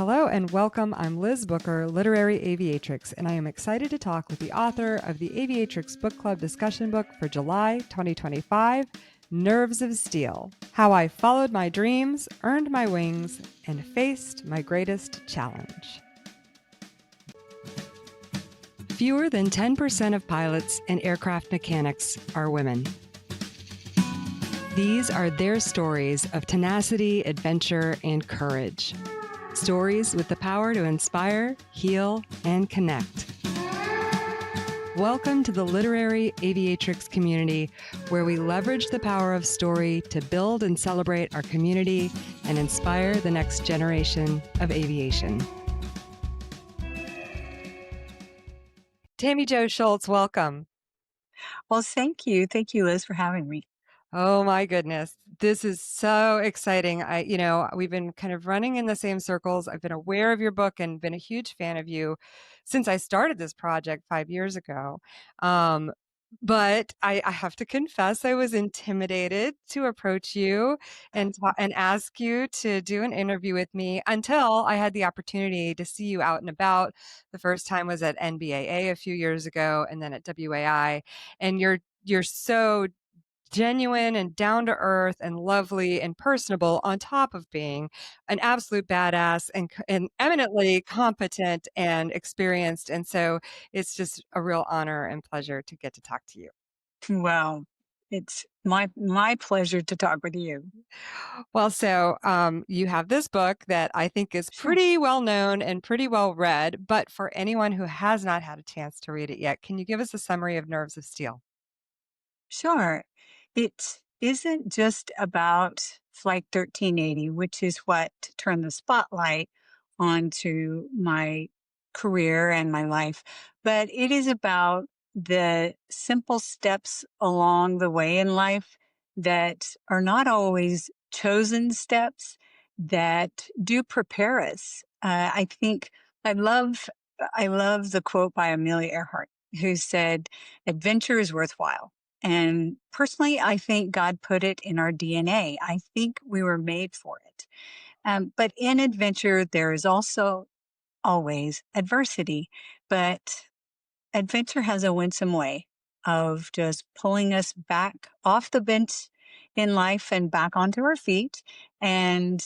Hello and welcome. I'm Liz Booker, literary aviatrix, and I am excited to talk with the author of the Aviatrix Book Club discussion book for July 2025, Nerves of Steel: How I Followed My Dreams, Earned My Wings, and Faced My Greatest Challenge. Fewer than 10% of pilots and aircraft mechanics are women. These are their stories of tenacity, adventure, and courage. Stories with the power to inspire, heal, and connect. Welcome to the Literary Aviatrix community, where we leverage the power of story to build and celebrate our community and inspire the next generation of aviation. Tammie Jo Shults, welcome. Well, thank you. Thank you, Liz, for having me. Oh my goodness. This is so exciting. We've been kind of running in the same circles. I've been aware of your book and been a huge fan of you since I started this project 5 years ago. But I have to confess, I was intimidated to approach you and ask you to do an interview with me until I had the opportunity to see you out and about. The first time was at NBAA a few years ago, and then at WAI. And you're so genuine and down to earth and lovely and personable, on top of being an absolute badass and eminently competent and experienced. And so it's just a real honor and pleasure to get to talk to you. Well, it's my pleasure to talk with you. Well, so you have this book that I think is Sure. pretty well known and pretty well read, but for anyone who has not had a chance to read it yet, can you give us a summary of Nerves of Steel? Sure. It isn't just about Flight 1380, which is what turned the spotlight onto my career and my life, but it is about the simple steps along the way in life that are not always chosen steps that do prepare us. I think I love I love the quote by Amelia Earhart, who said, "Adventure is worthwhile." And personally, I think God put it in our DNA. I think we were made for it. But in adventure, there is also always adversity. But adventure has a winsome way of just pulling us back off the bench in life and back onto our feet and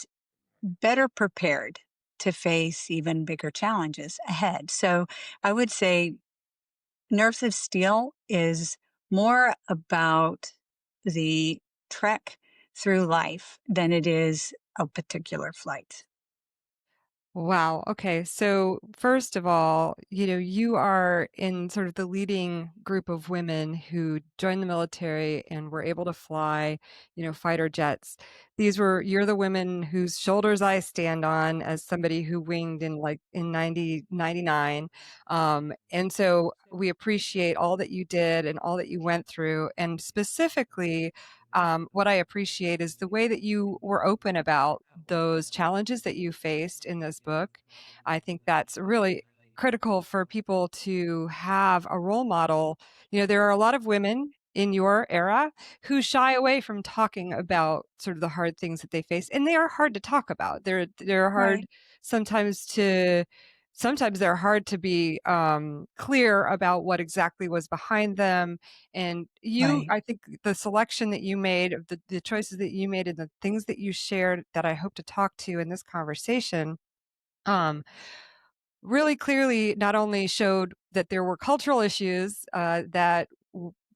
better prepared to face even bigger challenges ahead. So I would say Nerves of Steel is more about the trek through life than it is a particular flight. Wow. Okay. So first of all, you are in sort of the leading group of women who joined the military and were able to fly, fighter jets. You're the women whose shoulders I stand on as somebody who winged in 99. And so we appreciate all that you did and all that you went through. And specifically, what I appreciate is the way that you were open about those challenges that you faced in this book. I think that's really critical for people to have a role model. There are a lot of women in your era who shy away from talking about sort of the hard things that they face, and they are hard to talk about. They're hard Right, sometimes to sometimes they're hard to be clear about what exactly was behind them. And right. I think the selection that you made, of the choices that you made, and the things that you shared that I hope to talk to in this conversation, um, really clearly not only showed that there were cultural issues that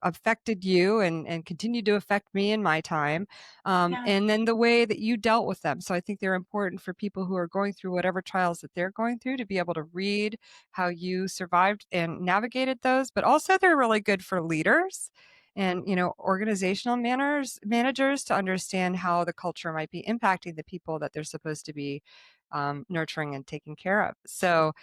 affected you and continued to affect me in my time, Yeah. and then the way that you dealt with them. So I think they're important for people who are going through whatever trials that they're going through to be able to read how you survived and navigated those. But also they're really good for leaders and organizational managers to understand how the culture might be impacting the people that they're supposed to be nurturing and taking care of. So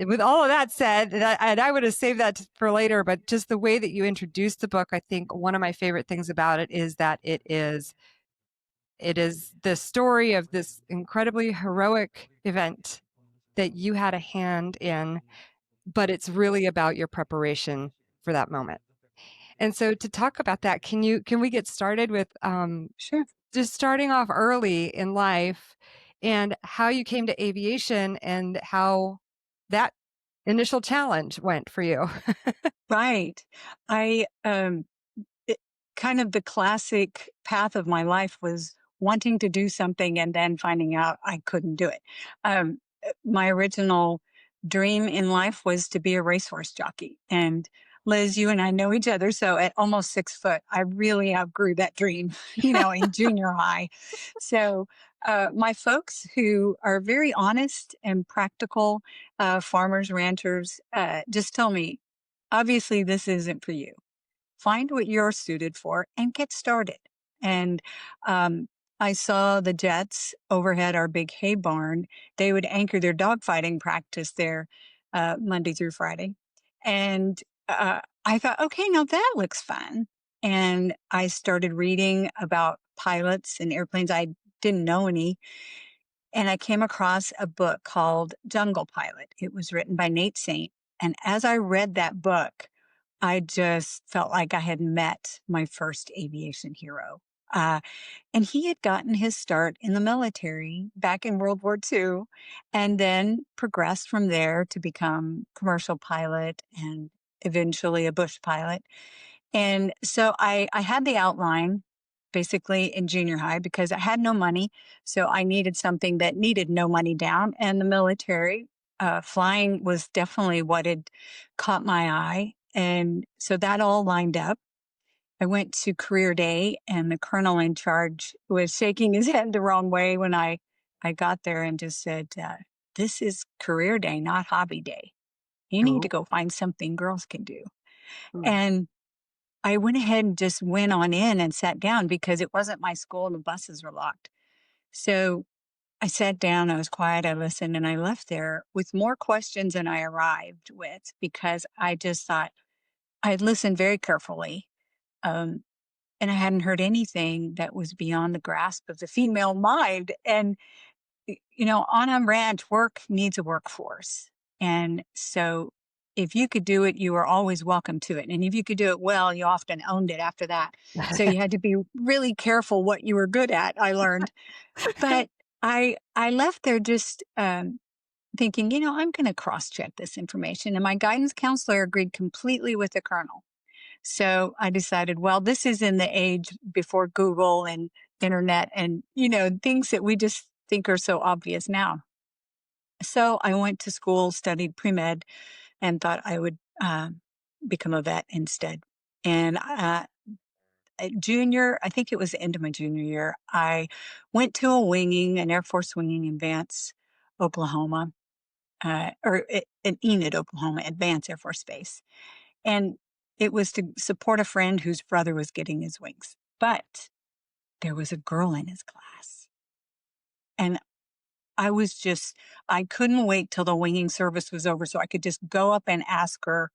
with all of that said, and I would have saved that for later, but just the way that you introduced the book, I think one of my favorite things about it is that it is the story of this incredibly heroic event that you had a hand in, but it's really about your preparation for that moment. And so to talk about that, can we get started with Sure. just starting off early in life and how you came to aviation and how that initial challenge went for you. Right. I, it, kind of the classic path of my life was wanting to do something and then finding out I couldn't do it. My original dream in life was to be a racehorse jockey. And Liz, you and I know each other. So at almost 6 foot, I really outgrew that dream, in junior high. So my folks who are very honest and practical, farmers, ranchers, just tell me, obviously, this isn't for you. Find what you're suited for and get started. And um, I saw the Jets overhead our big hay barn. They would anchor their dogfighting practice there Monday through Friday. And I thought, okay, now that looks fun. And I started reading about pilots and airplanes. I didn't know any. And I came across a book called Jungle Pilot. It was written by Nate Saint. And as I read that book, I just felt like I had met my first aviation hero. Uh, and he had gotten his start in the military back in World War II and then progressed from there to become commercial pilot and eventually a bush pilot. And so I had the outline basically in junior high because I had no money. So I needed something that needed no money down. And the military, flying was definitely what had caught my eye. And so that all lined up. I went to career day and the colonel in charge was shaking his head the wrong way when I got there and just said, this is career day, not hobby day. You need to Oh. go find something girls can do. Mm. And I went ahead and just went on in and sat down because it wasn't my school and the buses were locked. So I sat down, I was quiet, I listened, and I left there with more questions than I arrived with because I just thought I had listened very carefully. Um, and I hadn't heard anything that was beyond the grasp of the female mind. And on a ranch, work needs a workforce. And so if you could do it, you were always welcome to it. And if you could do it well, you often owned it after that. So you had to be really careful what you were good at, I learned. But I left there just thinking, I'm going to cross check this information. And my guidance counselor agreed completely with the colonel. So I decided, well, this is in the age before Google and internet and, things that we just think are so obvious now. So I went to school, studied pre med, and thought I would become a vet instead. And junior, I think it was the end of my junior year, I went to an Air Force winging in Vance, Oklahoma, in Enid, Oklahoma, Advanced Air Force Base. And it was to support a friend whose brother was getting his wings. But there was a girl in his class. And I couldn't wait till the winging service was over so I could just go up and ask her,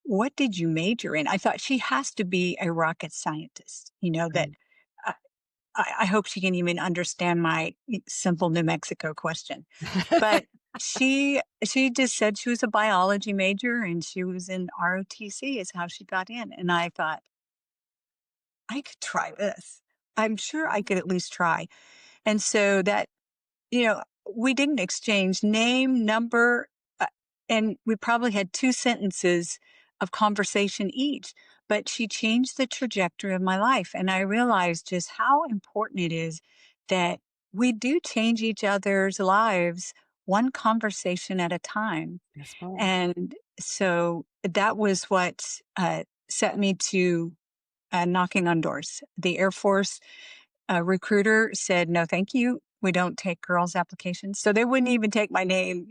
what did you major in? I thought she has to be a rocket scientist, that Mm. I, I hope she can even understand my simple New Mexico question. But she just said she was a biology major and she was in ROTC is how she got in. And I thought, I could try this. I'm sure I could at least try. And so that, you know, we didn't exchange name, number, uh, and we probably had 2 sentences of conversation each, but she changed the trajectory of my life. And I realized just how important it is that we do change each other's lives one conversation at a time. Yes, ma'am. And so that was what set me to knocking on doors. The Air Force recruiter said, no, thank you. We don't take girls' applications. So they wouldn't even take my name,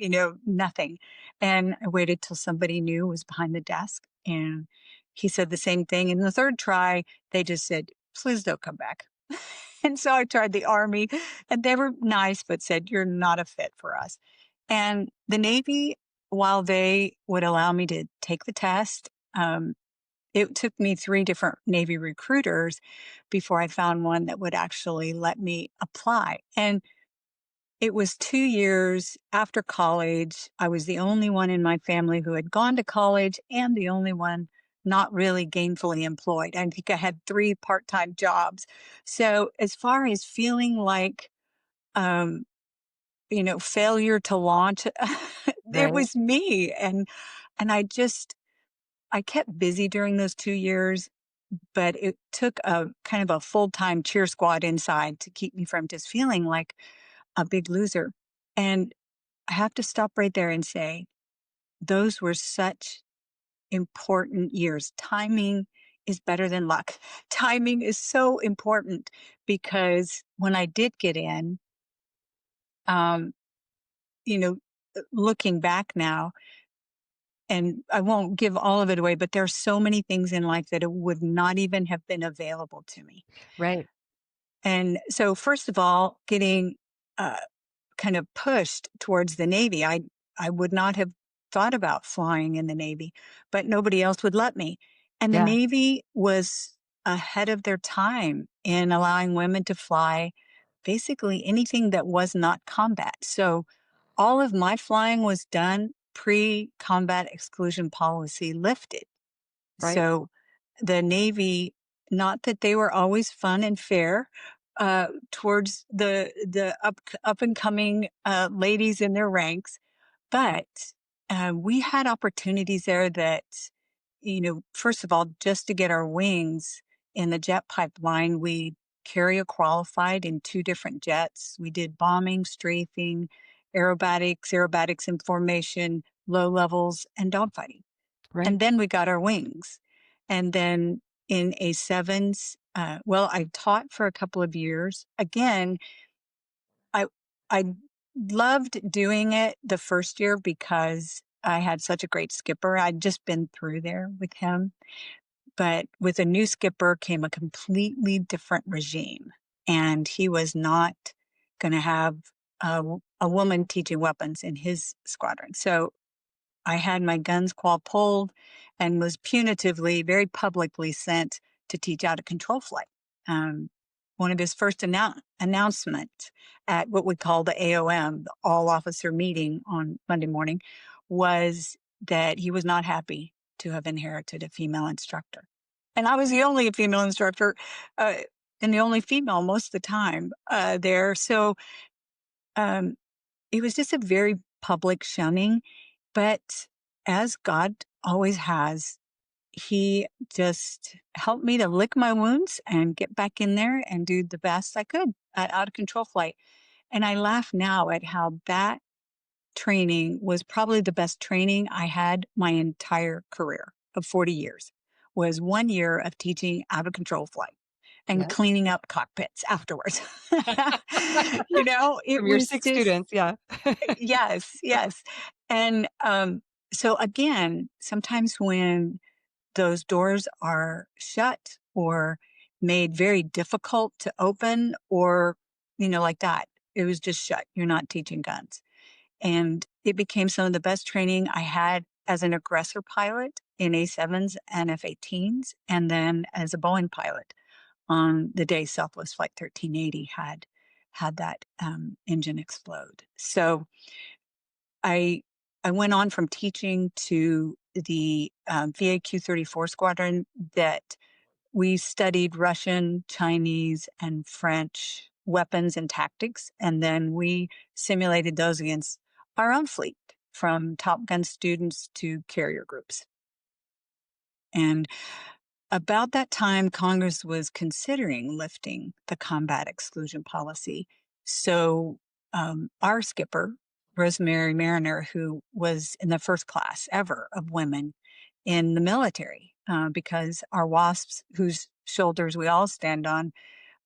nothing. And I waited till somebody new was behind the desk. And he said the same thing. And the third try, they just said, please don't come back. And so I tried the Army, and they were nice, but said, you're not a fit for us. And the Navy, while they would allow me to take the test, it took me 3 different Navy recruiters before I found one that would actually let me apply. And it was 2 years after college. I was the only one in my family who had gone to college and the only one not really gainfully employed. I think I had 3 part-time jobs. So as far as feeling like failure to launch, it Right, was me. And I kept busy during those 2 years, but it took a kind of a full-time cheer squad inside to keep me from just feeling like a big loser. And I have to stop right there and say, those were such important years. Timing is better than luck. Timing is so important because when I did get in, um, you know, looking back now, and I won't give all of it away, but there are so many things in life that it would not even have been available to me. right, And so, first of all, getting uh, kind of pushed towards the Navy. I would not have thought about flying in the Navy, but nobody else would let me. And the yeah, Navy was ahead of their time in allowing women to fly basically anything that was not combat. So all of my flying was done pre-combat exclusion policy lifted. right, So the Navy, not that they were always fun and fair towards the up and coming ladies in their ranks, but we had opportunities there that, first of all, just to get our wings in the jet pipeline, we carrier qualified in two different jets. We did bombing, strafing, aerobatics in formation, low levels, and dogfighting. right, And then we got our wings. And then in A7s, well, I taught for a couple of years. Again, I I loved doing it the first year because I had such a great skipper. I'd just been through there with him. But with a new skipper came a completely different regime. And he was not going to have a woman teaching weapons in his squadron. So I had my guns qual pulled and was punitively, very publicly sent to teach out of control flight. Um, One of his first announcements at what we call the AOM, the all officer meeting on Monday morning, was that he was not happy to have inherited a female instructor. And I was the only female instructor uh, and the only female most of the time there. So um, it was just a very public shunning, but as God always has, he just helped me to lick my wounds and get back in there and do the best I could at out of control flight. And I laugh now at how that training was probably the best training I had my entire career of 40 years, was 1 year of teaching out of control flight and yes. cleaning up cockpits afterwards. It From your was 6 just students, yeah. yes, yes. And so again, sometimes when those doors are shut or made very difficult to open or, like that, it was just shut. You're not teaching guns. And it became some of the best training I had as an aggressor pilot in A7s and F-18s, and then as a Boeing pilot on the day Southwest Flight 1380 had that engine explode. So I I went on from teaching to the VAQ-34 squadron that we studied Russian, Chinese, and French weapons and tactics, and then we simulated those against our own fleet, from Top Gun students to carrier groups. And about that time, Congress was considering lifting the combat exclusion policy. So, our skipper, Rosemary Mariner, who was in the first class ever of women in the military, because our WASPs, whose shoulders we all stand on,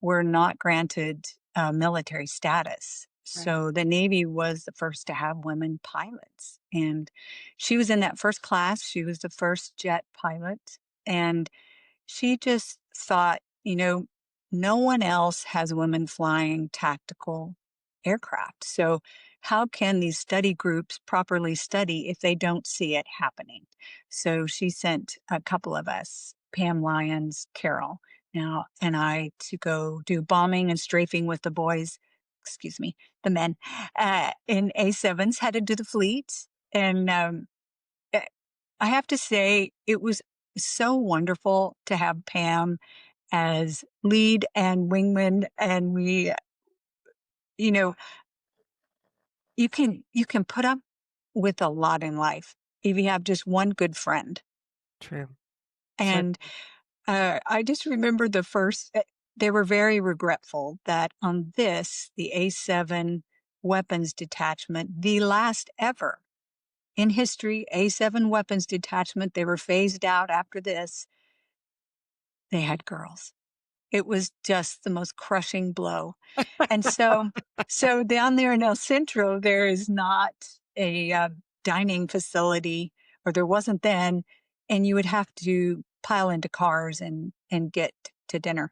were not granted military status. Right. So the Navy was the first to have women pilots. And she was in that first class. She was the first jet pilot. And she just thought, no one else has women flying tactical aircraft. So, how can these study groups properly study if they don't see it happening? So, she sent a couple of us, Pam Lyons, Carol, now, and I, to go do bombing and strafing with the boys, excuse me, the men, in A7s, headed to the fleet. And eh, I have to say, it was so wonderful to have Pam as lead and wingman, and we, you know, you can put up with a lot in life if you have just one good friend. True. So And I just remember they were very regretful that on this, the A7 weapons detachment, the last ever in history, A7 weapons detachment, they were phased out after this. They had girls. It was just the most crushing blow. And so down there in El Centro, there is not a, dining facility, or there wasn't then, and you would have to pile into cars and get to dinner.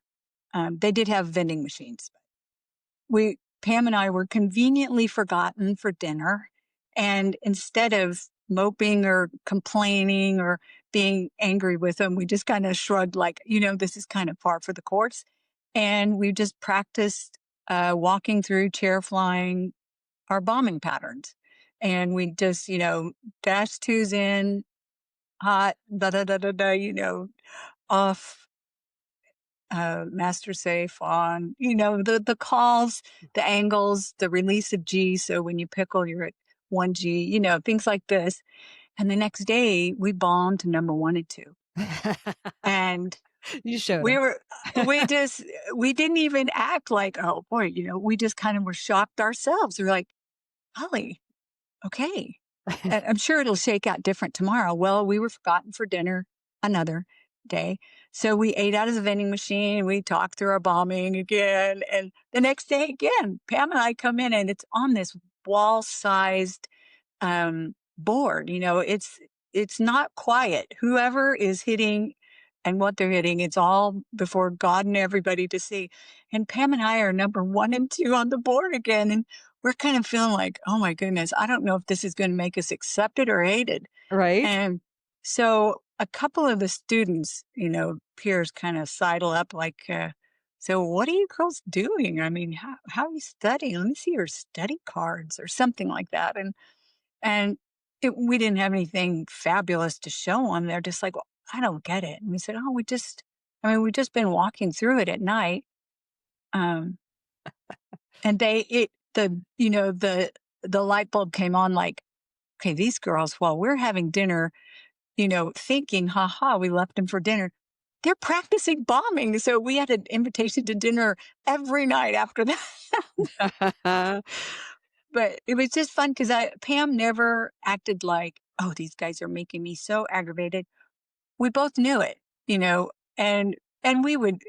They did have vending machines. We Pam and I were conveniently forgotten for dinner, and instead of moping or complaining or being angry with them, we just kinda shrugged like, "This is kind of par for the course," and we just practiced, walking through, chair flying, our bombing patterns, and we just, dash 2s in, hot, da da da da da, off, master safe on, the calls, the angles, the release of G. So when you pickle, you're at 1G, things like this. And the next day, we bombed to number 1 and 2. And you showed we him. were, we didn't even act like, oh boy, we just kind of were shocked ourselves. We are like, Holly, okay. And I'm sure it'll shake out different tomorrow. Well, we were forgotten for dinner another day. So we ate out of the vending machine. We talked through our bombing again. And the next day again, Pam and I come in and it's on this wall sized board. It's not quiet. Whoever is hitting and what they're hitting, it's all before God and everybody to see. And Pam and I are number 1 and 2 on the board again. And we're kind of feeling like, oh my goodness, I don't know if this is going to make us accepted or hated. Right? And so a couple of the students, peers kind of sidle up like, so what are you girls doing? I mean, how are you studying? Let me see your study cards or something like that. And we didn't have anything fabulous to show them. They're just like, well, I don't get it. And we said, oh, we've just been walking through it at night. Um, and the light bulb came on like, okay, these girls, while we're having dinner, thinking, haha, we left them for dinner. They're practicing bombing. So we had an invitation to dinner every night after that. But it was just fun because Pam never acted like, oh, these guys are making me so aggravated. We both knew it, you know, and we would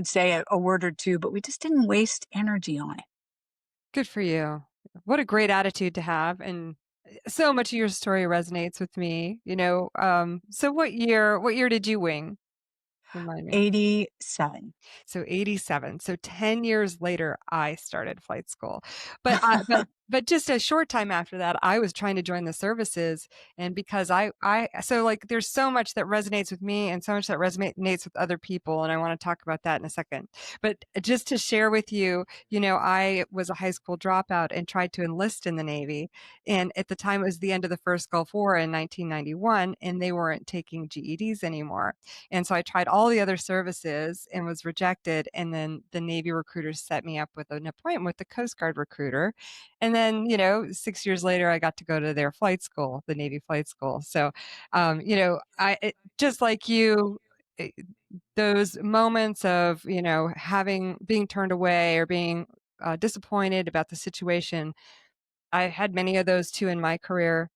say a word or two, but we just didn't waste energy on it. Good for you. What a great attitude to have, and so much of your story resonates with me, so what year did you wing? Remind me. 87. So 87. So 10 years later, I started flight school. But just a short time after that, I was trying to join the services, and because like, there's so much that resonates with me and so much that resonates with other people, and I wanna talk about that in a second. But just to share with you, I was a high school dropout and tried to enlist in the Navy, and at the time, it was the end of the first Gulf War in 1991, and they weren't taking GEDs anymore. And so I tried all the other services and was rejected. And then the Navy recruiters set me up with an appointment with the Coast Guard recruiter. And then, 6 years later, I got to go to their flight school, the Navy flight school. So, just like you, it, those moments of, being turned away or being disappointed about the situation, I had many of those too in my career,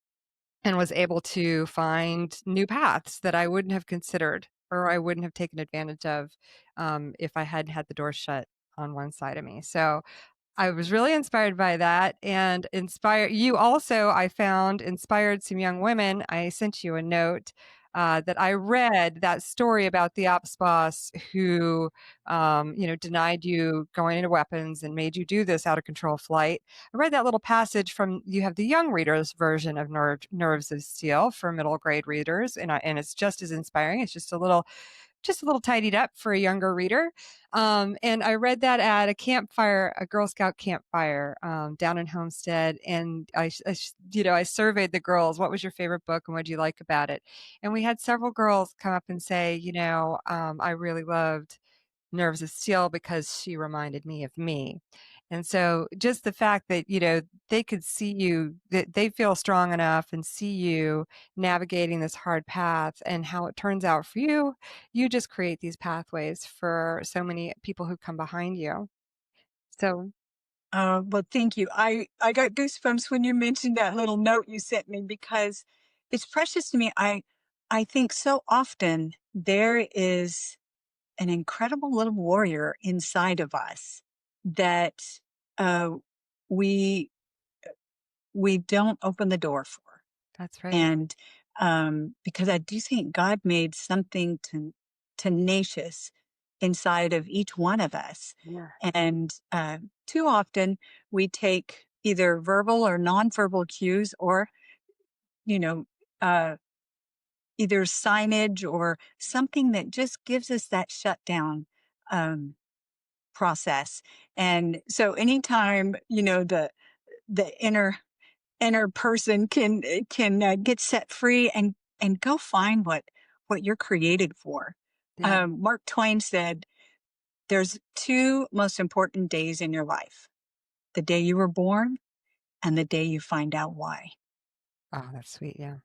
and was able to find new paths that I wouldn't have considered or I wouldn't have taken advantage of, if I hadn't had the door shut on one side of me. So I was really inspired by that, and inspire you also, I found, inspired some young women. I sent you a note, that I read that story about the ops boss who, denied you going into weapons and made you do this out of control flight. I read that little passage from, you have the young readers version of Nerves of Steel for middle grade readers, and it's just as inspiring. It's just a little tidied up for a younger reader. And I read that at a campfire, a Girl Scout campfire, down in Homestead. And I surveyed the girls, what was your favorite book and what did you like about it? And we had several girls come up and say, I really loved Nerves of Steel because she reminded me of me. And so just the fact that, they could see you, that they feel strong enough and see you navigating this hard path and how it turns out for you, you just create these pathways for so many people who come behind you. So Well, thank you. I got goosebumps when you mentioned that little note you sent me because it's precious to me. I think so often there is an incredible little warrior inside of us that uh, we we don't open the door for. that's right. And because I do think God made something tenacious inside of each one of us. Yeah. And too often we take either verbal or nonverbal cues or, you know, uh, either signage or something that just gives us that shutdown um, process. And so anytime, the inner person can get set free and go find what you're created for. Yeah. Mark Twain said, "There's two most important days in your life: the day you were born and the day you find out why." Oh, that's sweet. Yeah.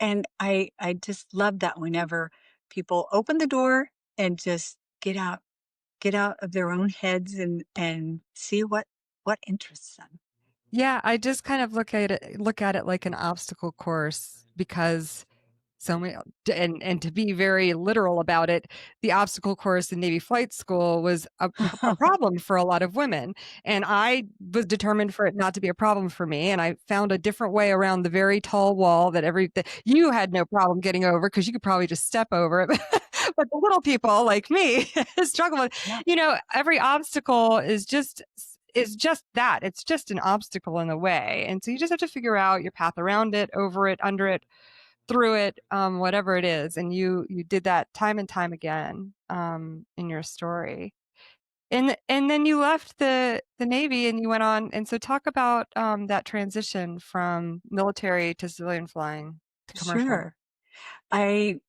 And I just love that whenever people open the door and just get out of their own heads and see what interests them. Yeah, I just kind of look at it like an obstacle course because so many and to be very literal about it, the obstacle course in Navy flight school was a problem for a lot of women, and I was determined for it not to be a problem for me, and I found a different way around the very tall wall that you had no problem getting over because you could probably just step over it. But the little people like me struggle with, Yeah, every obstacle is just that. It's just an obstacle in the way. And so you just have to figure out your path around it, over it, under it, through it, whatever it is. And you did that time and time again in your story. And then you left the Navy and you went on. And so talk about that transition from military to civilian flying to commercial. sure. I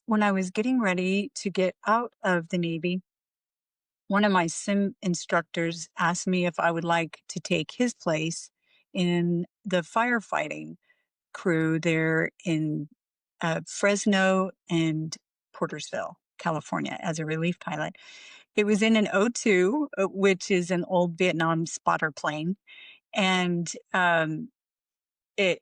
When I was getting ready to get out of the Navy, one of my sim instructors asked me if I would like to take his place in the firefighting crew there in Fresno and Portersville, California, as a relief pilot. It was in an O-2, which is an old Vietnam spotter plane, and it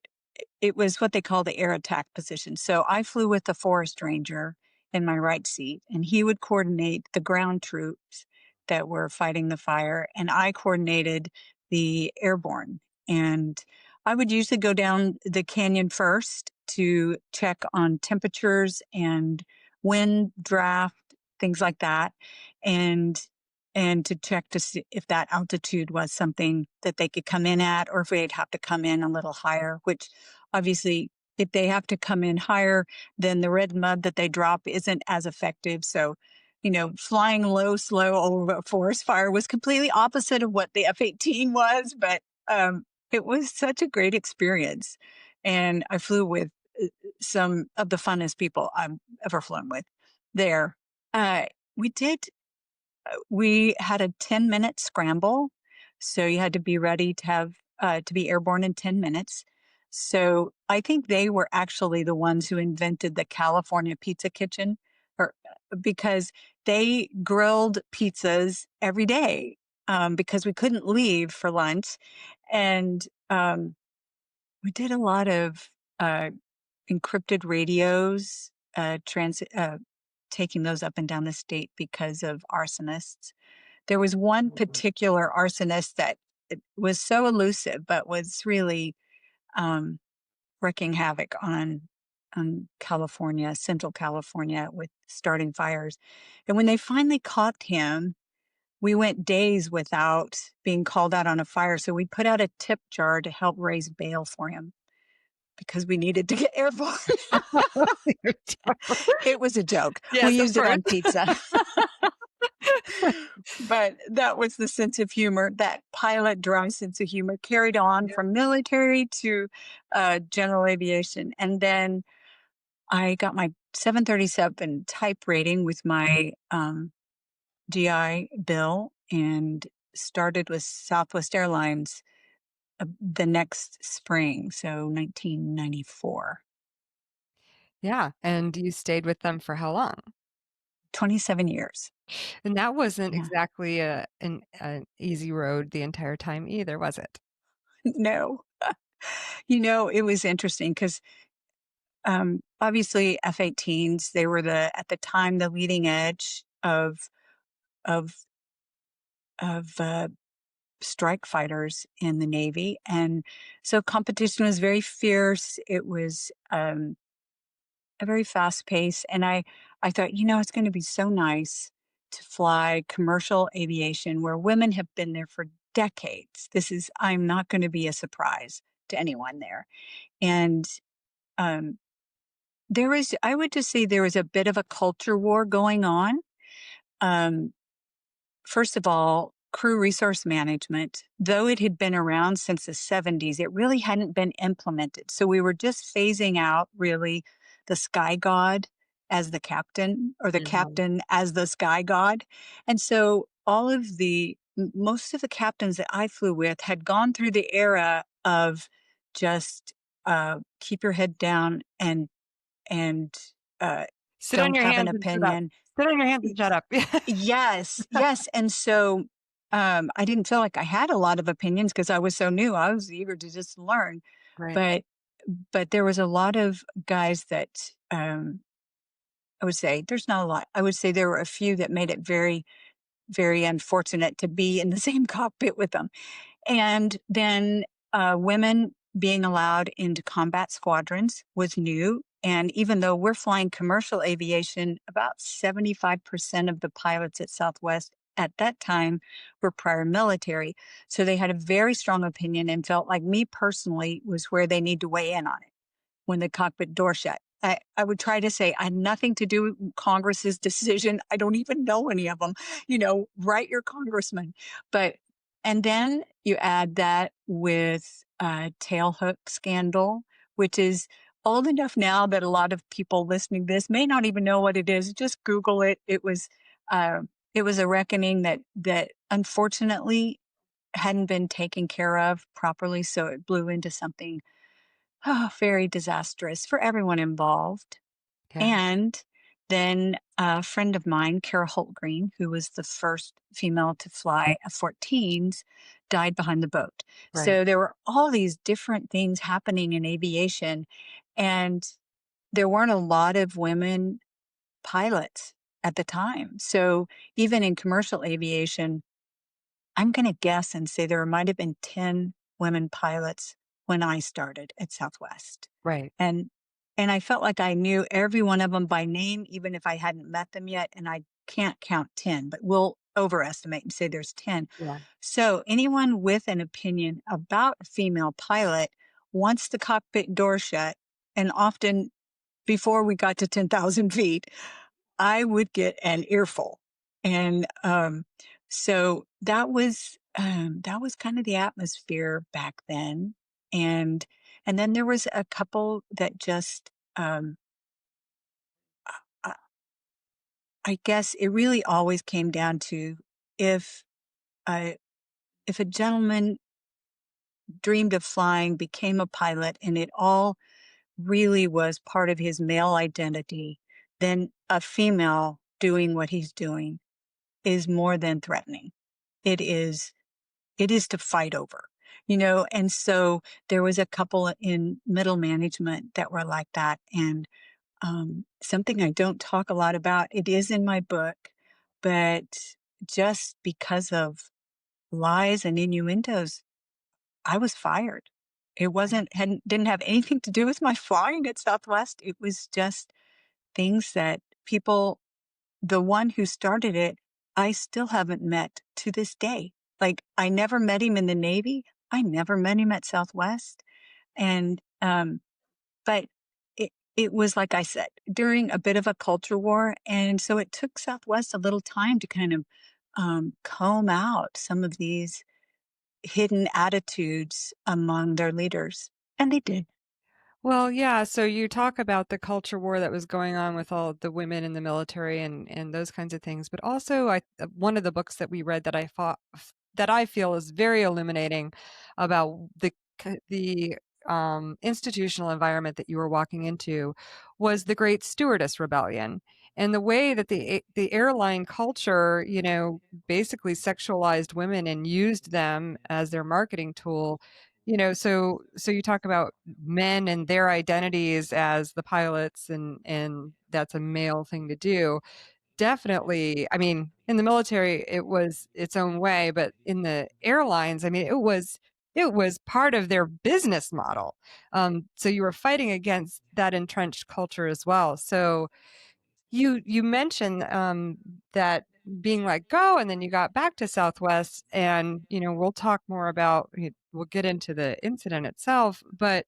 it was what they call the air attack position. So I flew with the forest ranger in my right seat, and he would coordinate the ground troops that were fighting the fire, and I coordinated the airborne. And I would usually go down the canyon first to check on temperatures and wind draft, things like that, and and to check to see if that altitude was something that they could come in at or if they'd have to come in a little higher, which obviously if they have to come in higher, then the red mud that they drop isn't as effective. So, flying low, slow over a forest fire was completely opposite of what the F-18 was, but it was such a great experience. And I flew with some of the funnest people I've ever flown with there. Uh, we did we had a 10-minute scramble, so you had to be ready to be airborne in 10 minutes. So I think they were actually the ones who invented the California pizza kitchen, or because they grilled pizzas every day, because we couldn't leave for lunch. And we did a lot of uh, encrypted radios, taking those up and down the state because of arsonists. There was one particular arsonist that it was so elusive, but was really um, wreaking havoc on California, Central California, with starting fires. And when they finally caught him, we went days without being called out on a fire. So we put out a tip jar to help raise bail for him because we needed to get airborne. It was a joke. We Yes, of used it course. on pizza. But that was the sense of humor, that pilot dry sense of humor carried on from military to general aviation. And then I got my 737 type rating with my GI Bill. And started with Southwest Airlines the next spring, so 1994. Yeah, and you stayed with them for how long? 27 years. And that wasn't Yeah. exactly an easy road the entire time either, was it? No. It was interesting because obviously F-18s, they were at the time, the leading edge of strike fighters in the Navy, and so competition was very fierce. It was, a very fast pace, and I thought, it's gonna be so nice to fly commercial aviation where women have been there for decades. I'm not gonna be a surprise to anyone there, and, um, I would just say there was a bit of a culture war going on. Um, First of all, crew resource management, though it had been around since the '70s, it really hadn't been implemented. So we were just phasing out really the sky god as the captain or the Mhm. captain as the sky god. And so most of the captains that I flew with had gone through the era of just keep your head down and uh, Sit on don't your have an hands and shut up. opinion. Sit on your hands and shut up. Yes, yes, and so, I didn't feel like I had a lot of opinions because I was so new, I was eager to just learn, Right. but there was a lot of guys that, I would say there's not a lot. I would say there were a few that made it very, very unfortunate to be in the same cockpit with them. And then women being allowed into combat squadrons was new. And even though we're flying commercial aviation, about 75% of the pilots at Southwest at that time were prior military. So they had a very strong opinion and felt like me personally was where they need to weigh in on it when the cockpit door shut. I would try to say, I had nothing to do with Congress's decision. I don't even know any of them. Write your congressman. But, and then you add that with tailhook scandal, which is old enough now that a lot of people listening to this may not even know what it is. Just Google it. Uh, it was a reckoning that unfortunately hadn't been taken care of properly. So it blew into something very disastrous for everyone involved. Yeah. And then a friend of mine, Kara Holtgreen, who was the first female to fly F-14s, died behind the boat. Right. So there were all these different things happening in aviation, and there weren't a lot of women pilots at the time. So even in commercial aviation, I'm going to guess and say there might have been 10 women pilots when I started at Southwest. Right. And and I felt like I knew every one of them by name, even if I hadn't met them yet. And I can't count 10, but we'll overestimate and say there's 10. Yeah. So anyone with an opinion about a female pilot, once the cockpit door shut, and often before we got to 10,000 feet, I would get an earful. And so that was kind of the atmosphere back then. And and then there was a couple that just I I guess it really always came down to if a if a gentleman dreamed of flying, became a pilot, and it all really was part of his male identity, then a female doing what he's doing is more than threatening. It is it is to fight over, and so there was a couple in middle management that were like that, and, something I don't talk a lot about, it is in my book, but just because of lies and innuendos, I was fired. It wasn't hadn't didn't have anything to do with my flying at Southwest, it was just things that people the one who started it, I still haven't met to this day. Like, I never met him in the Navy. I never met him at Southwest. And, but it was, like I said, during a bit of a culture war. And so it took Southwest a little time to kind of comb out some of these hidden attitudes among their leaders. And they did. Well, yeah, so you talk about the culture war that was going on with all the women in the military and those kinds of things, but also one of the books that we read that I thought that I feel is very illuminating about the institutional environment that you were walking into was the Great Stewardess Rebellion. And the way that the airline culture, basically sexualized women and used them as their marketing tool. So you talk about men and their identities as the pilots, and that's a male thing to do. Definitely. I mean, in the military, it was its own way, but in the airlines, I mean, it was part of their business model. So you were fighting against that entrenched culture as well. So you mentioned that being let go, and then you got back to Southwest, and we'll talk more about. We'll get into the incident itself, but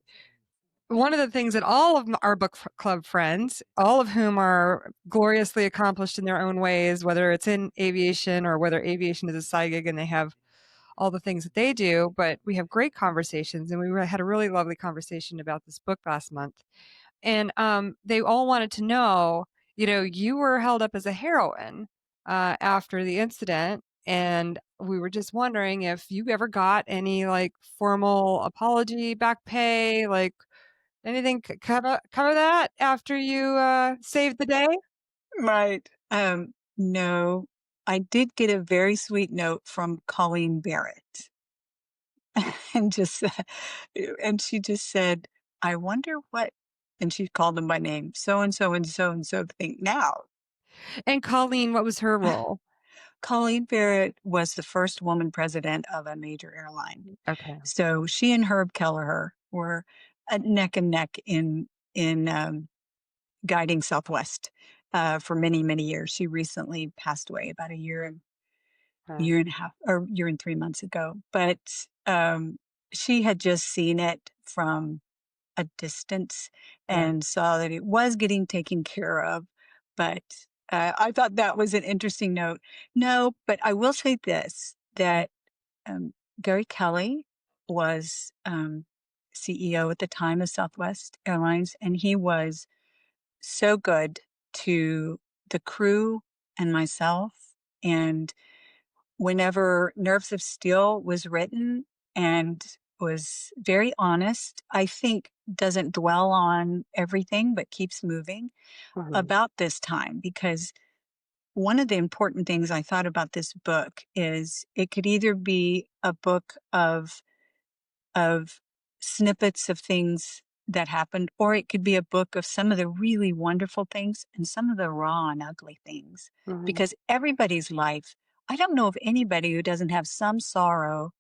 one of the things that all of our club friends, all of whom are gloriously accomplished in their own ways, whether it's in aviation or whether aviation is a side gig and they have all the things that they do, but we have great conversations. And had a really lovely conversation about this book last month. And they all wanted to know, you were held up as a heroine after the incident. And we were just wondering if you ever got any like formal apology, back pay, like anything cover that after you, saved the day? Right. No, I did get a very sweet note from Colleen Barrett and just and she just said, "I wonder what," and she called them by name, "so and so and so and so think now." And Colleen, what was her role? Colleen Barrett was the first woman president of a major airline. Okay. So she and Herb Kelleher were, neck and neck in guiding Southwest, for many, many years. She recently passed away about a Huh, year and a half or year and 3 months ago, but, she had just seen it from a distance yeah. and saw that it was getting taken care of, but, I thought that was an interesting note. No, but I will say this, that, Gary Kelly was, CEO at the time of Southwest Airlines, and he was so good to the crew and myself, and whenever Nerves of Steel was written and was very honest, I think doesn't dwell on everything, but keeps moving Mhm, about this time, because one of the important things I thought about this book is it could either be a book of snippets of things that happened, or it could be a book of some of the really wonderful things and some of the raw and ugly things. mhm, Because everybody's life, I don't know of anybody who doesn't have some sorrow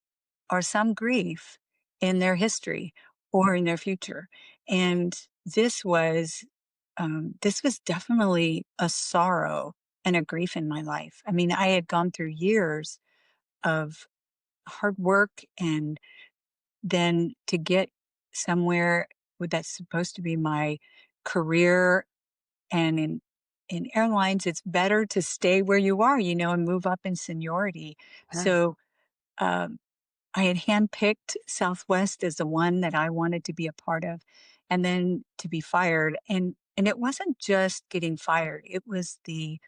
or some grief in their history or in their future. And this was definitely a sorrow and a grief in my life. I mean, I had gone through years of hard work, and then to get somewhere that's supposed to be my career, and in airlines, it's better to stay where you are, and move up in seniority. huh, So, um, I had handpicked Southwest as the one that I wanted to be a part of, and then to be fired. And it wasn't just getting fired, it was the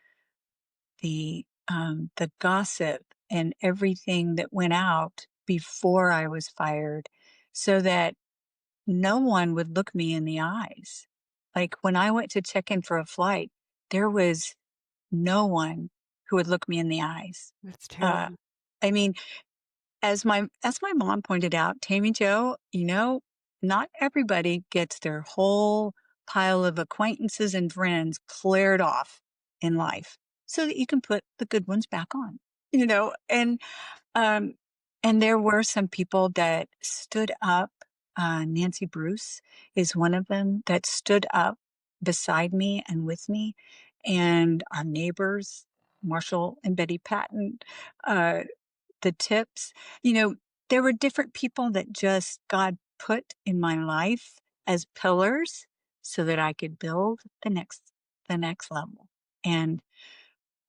gossip and everything that went out before I was fired, so that no one would look me in the eyes. Like, when I went to check in for a flight, there was no one who would look me in the eyes. that's Uh, terrible. I mean, as my mom pointed out, Tammy Jo, not everybody gets their whole pile of acquaintances and friends cleared off in life so that you can put the good ones back on, you know? Um, and there were some people that stood up. Nancy Bruce is one of them that stood up beside me and with me, and our neighbors, Marshall and Betty Patton, uh, the tips. You know, there were different people that just God put in my life as pillars so that I could build the next level. And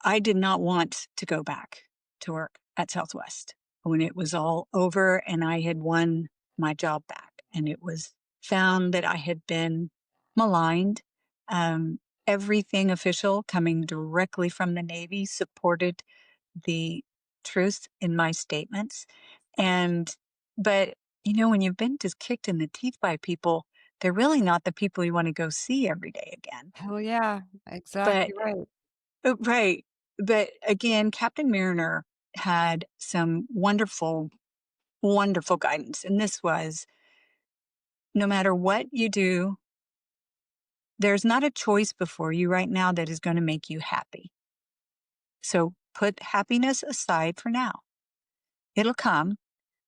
I did not want to go back to work at Southwest when it was all over and I had won my job back and it was found that I had been maligned. Everything official coming directly from the Navy supported the truth in my statements. And, but, when you've been just kicked in the teeth by people, they're really not the people you want to go see every day again. Hell yeah. But, Exactly right. right. But again, Captain Mariner had some wonderful, wonderful guidance. And this was no matter what you do, there's not a choice before you right now that is going to make you happy. So put happiness aside for now. It'll come,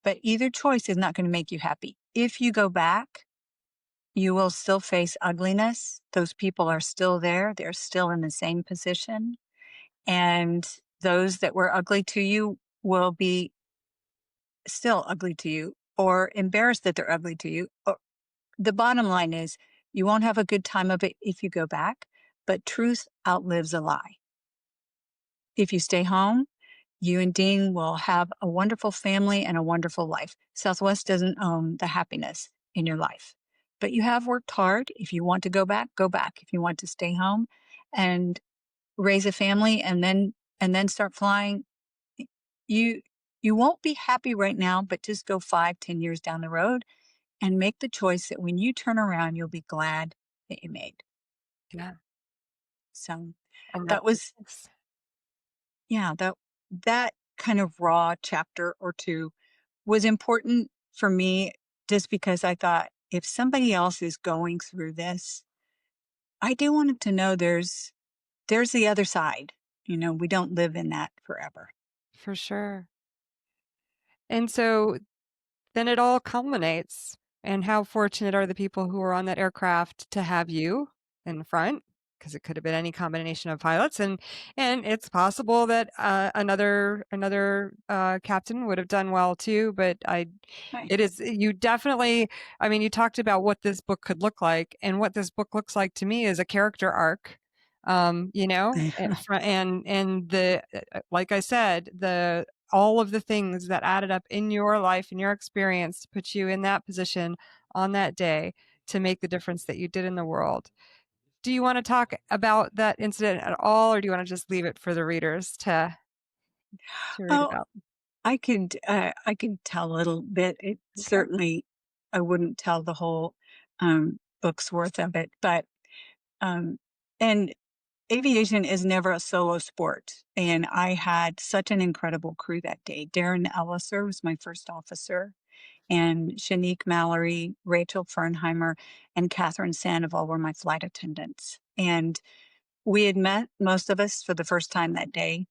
but either choice is not going to make you happy. If you go back, you will still face ugliness. Those people are still there. They're still in the same position. And those that were ugly to you will be still ugly to you or embarrassed that they're ugly to you. The bottom line is you won't have a good time of it if you go back, but truth outlives a lie. If you stay home, you and Dean will have a wonderful family and a wonderful life. Southwest doesn't own the happiness in your life, but you have worked hard. If you want to go back, go back. If you want to stay home and raise a family and then start flying, you you won't be happy right now, but just go 5, 10 years down the road and make the choice that when you turn around, you'll be glad that you made. Yeah. So And that that was, makes yeah, that kind of raw chapter or two was important for me just because I thought if somebody else is going through this, I do want 'em to know there's the other side. We don't live in that forever. for sure. And so then it all culminates. And how fortunate are the people who were on that aircraft to have you in the front? Because it could have been any combination of pilots, and it's possible that another captain would have done well too. But Right. it is you definitely. I mean, you talked about what this book could look like, and what this book looks like to me is a character arc. And the like I said, the all of the things that added up in your life and your experience to put you in that position on that day to make the difference that you did in the world. Do you want to talk about that incident at all, or do you want to just leave it for the readers to read Oh, about? I could tell a little bit. It Okay. certainly I wouldn't tell the whole book's worth of it, but um, and aviation is never a solo sport. And I had such an incredible crew that day. Darren Elliser was my first officer, and Shanique Mallory, Rachel Fernheimer, and Catherine Sandoval were my flight attendants. And we had met, most of us, for the first time that day,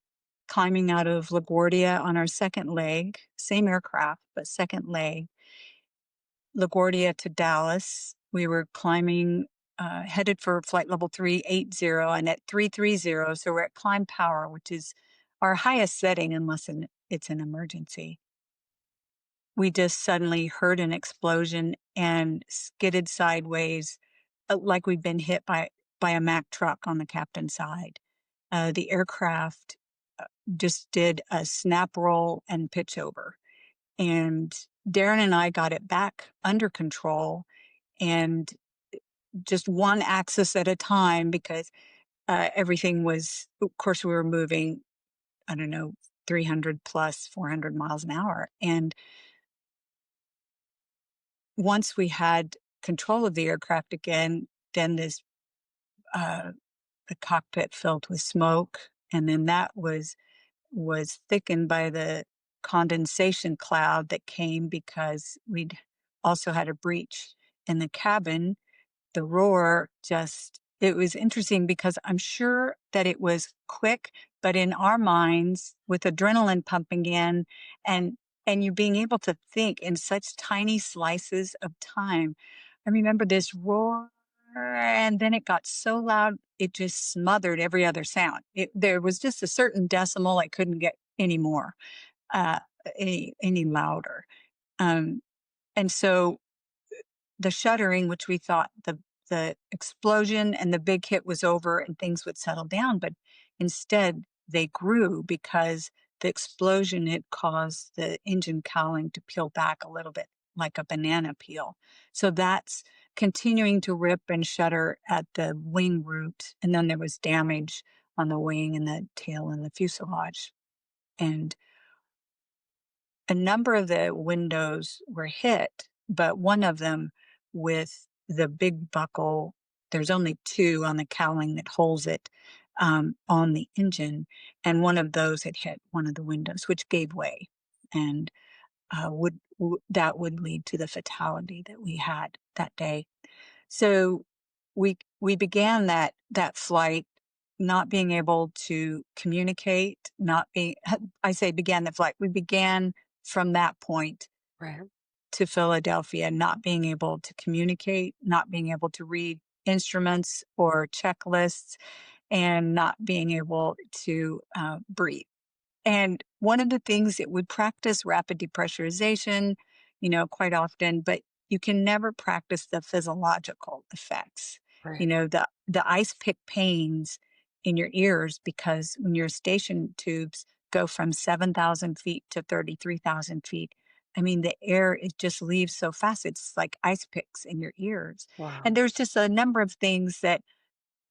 climbing out of LaGuardia on our second leg, same aircraft, but second leg, LaGuardia to Dallas. We were climbing, headed for flight level 380, and at 330, so we're at climb power, which is our highest setting unless it's an emergency. We just suddenly heard an explosion and skidded sideways, like we'd been hit by a Mack truck on the captain's side. The aircraft just did a snap roll and pitch over. And Darren and I got it back under control and just one axis at a time because everything was, of course, we were moving, I don't know, 300 plus 400 miles an hour. And once we had control of the aircraft again, then uh, the cockpit filled with smoke. And then that was thickened by the condensation cloud that came because we'd also had a breach in the cabin. The roar just, it was interesting because I'm sure that it was quick, but in our minds, with adrenaline pumping in and and you being able to think in such tiny slices of time, I remember this roar, and then it got so loud it just smothered every other sound. There was just a certain decimal I couldn't get any more, uh, any louder. Um, and so the shuttering, which we thought the explosion and the big hit was over and things would settle down, but instead they grew because the explosion had caused the engine cowling to peel back a little bit like a banana peel. So that's continuing to rip and shutter at the wing root. And then there was damage on the wing and the tail and the fuselage. And a number of the windows were hit, but one of them with the big buckle, there's only 2 on the cowling that holds it, on the engine, and one of those had hit one of the windows, which gave way, and, that would lead to the fatality that we had that day. So we began that flight not being able to communicate, not being I say began the flight. We began from that point Right. to Philadelphia not being able to communicate, not being able to read instruments or checklists, and not being able to breathe. And one of the things that we practice rapid depressurization, quite often, but you can never practice the physiological effects. Right. The ice pick pains in your ears because when your station tubes go from 7,000 feet to 33,000 feet, I mean, the air, it just leaves so fast. It's like ice picks in your ears. And Wow. there's just a number of things that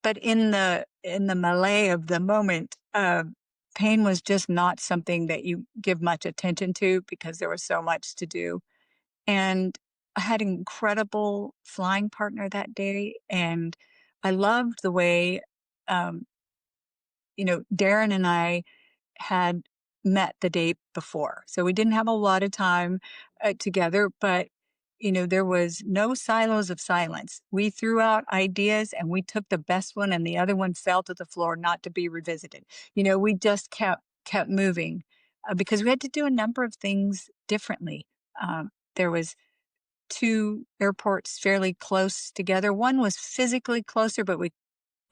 but in the melee of the moment, pain was just not something that you give much attention to because there was so much to do, and I had an incredible flying partner that day, and I loved the way, um, Darren and I had met the day before. So we didn't have a lot of time together, but there was no silos of silence. We threw out ideas and we took the best one and the other one fell to the floor not to be revisited. We just kept moving because we had to do a number of things differently. There was 2 airports fairly close together. One was physically closer, but we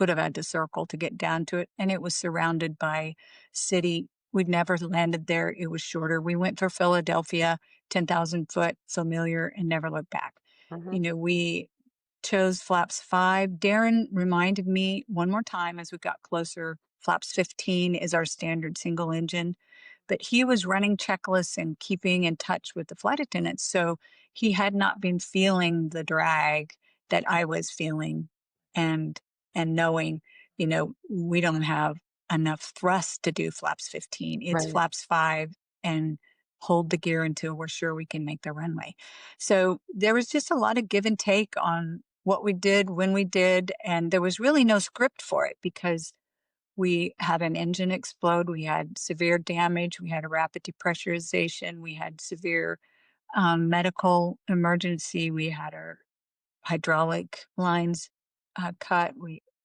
would have had to circle to get down to it, and it was surrounded by city. We'd never landed there, it was shorter. We went for Philadelphia, 10,000 foot, familiar, and never looked back. Mhm. We chose flaps 5. Darren reminded me one more time as we got closer, flaps 15 is our standard single engine, but he was running checklists and keeping in touch with the flight attendants, so he had not been feeling the drag that I was feeling and knowing, we don't have enough thrust to do flaps 15. It's Right. flaps 5 and hold the gear until we're sure we can make the runway. So there was just a lot of give and take on what we did, when we did, and there was really no script for it because we had an engine explode, we had severe damage, we had a rapid depressurization, we had severe medical emergency, we had our hydraulic lines cut,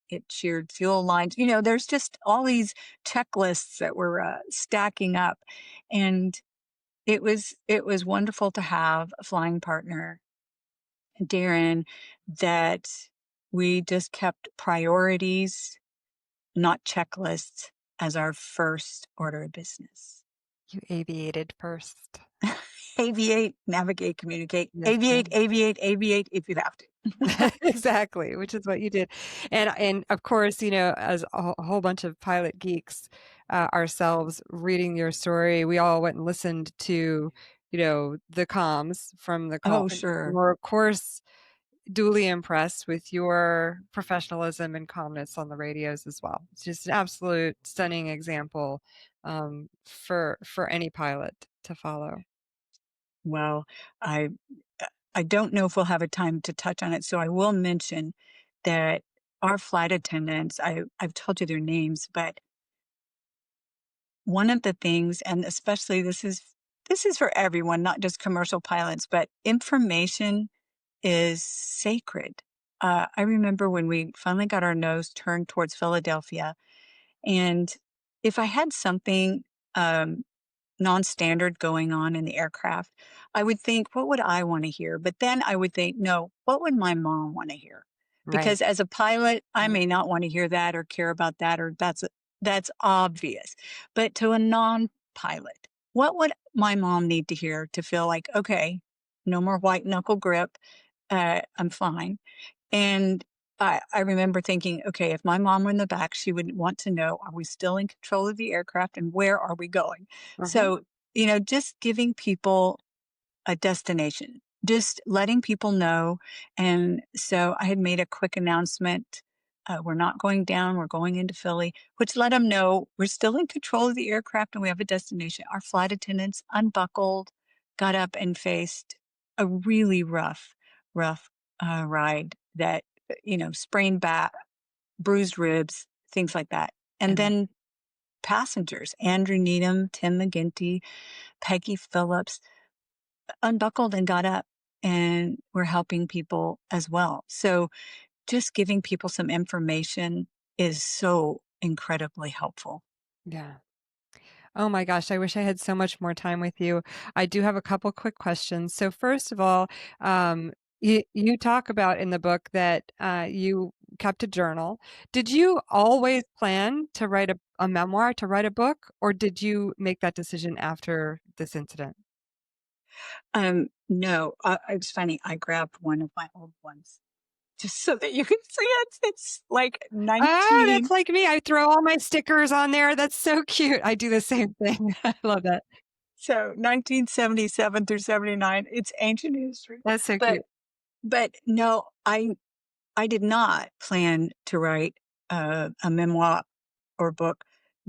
it sheared fuel lines. There's just all these checklists that were stacking up, and it was wonderful to have a flying partner, Darren, that we just kept priorities, not checklists, as our first order of business. You aviated first. Aviate, navigate, communicate. Yes, Aviate, ma'am. aviate, aviate if you have to. Exactly, which is what you did. And of course, as a whole bunch of pilot geeks, ourselves reading your story, we all went and listened to, the comms from the call Oh, and sure. were, of course, duly impressed with your professionalism and calmness on the radios as well. It's just an absolute stunning example, for any pilot to follow. Well, I I don't know if we'll have a time to touch on it, so I will mention that our flight attendants, I've told you their names, but one of the things, and especially this is for everyone, not just commercial pilots, but information is sacred. I remember when we finally got our nose turned towards Philadelphia, and if I had something um, non-standard going on in the aircraft, I would think, "What would I wanna hear?" But then I would think, "No, what would my mom wanna hear?" Right. Because as a pilot, I Mhm. may not wanna hear that or care about that or that's obvious. But to a non-pilot, what would my mom need to hear to feel like, "Okay, no more white knuckle grip, I'm fine." And I remember thinking, okay, if my mom were in the back, she would want to know, are we still in control of the aircraft and where are we going? Mhm. So, just giving people a destination, just letting people know. And so I had made a quick announcement We're not going down. We're going into Philly, which let them know we're still in control of the aircraft and we have a destination. Our flight attendants unbuckled, got up and faced a really rough ride that, sprained back, bruised ribs, things like that. And And then passengers, Andrew Needham, Tim McGinty, Peggy Phillips, unbuckled and got up and were helping people as well. So just giving people some information is so incredibly helpful. yeah. Oh my gosh, I wish I had so much more time with you. I do have a couple quick questions. So first of all, you talk about in the book that you kept a journal. Did you always plan to write a memoir, to write a book, or did you make that decision after this incident? No, it's funny. I grabbed one of my old ones just so that you can see it. It's like Oh, that's 19, like me. I throw all my stickers on there. That's so cute. I do the same thing. I love that. so 1977 through 79. It's ancient history. That's so But cute. no, I did not plan to write a memoir or book.